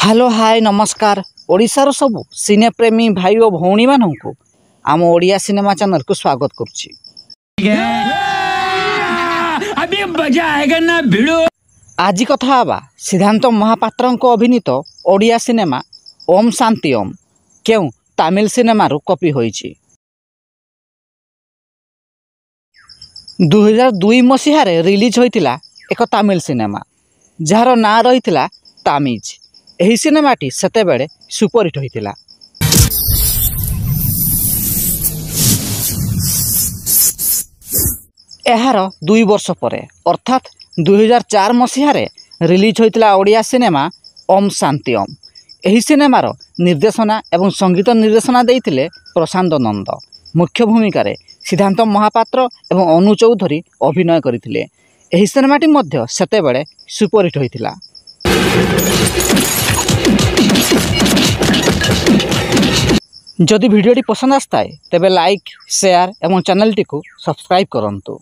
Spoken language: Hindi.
हेलो हाय नमस्कार ओडिशार सब सिने प्रेमी भाई और भौणी मानू आम ओडिया सिनेमा चैनल को स्वागत करुच्ची। अभी मजा आएगा ना भिड़ो। आज कथा हवा सिद्धांत महापात्र अभिनीत ओडिया सिनेमा ओम शांति ओम क्यों तमिल सिनेमा कॉपी होईची। 2002 मसीह रिलीज होइतिला एक तमिल सिनेमा जार ना रही तामिज। एही सिनेमाटी सेतेबेले सुपरहिट होइतिला। एहार 2 वर्ष परे अर्थात 2004 मसीह रिलीज होइतिला ओडिया सिनेमा ओम शांति ओम। एही सिनेमार निर्देशना एवं संगीत निर्देशना देइतिले प्रशांत नंद। मुख्य भूमिका सिद्धांत महापात्र एवं अनु चौधरी अभिनय करथिले। एही सिनेमाटी मध्य सेतेबेले सुपरहिट होइतिला। जदि वीडियोटी पसंद आसता है तेबे लाइक शेयर एवं चैनल टी को सब्सक्राइब करंतु।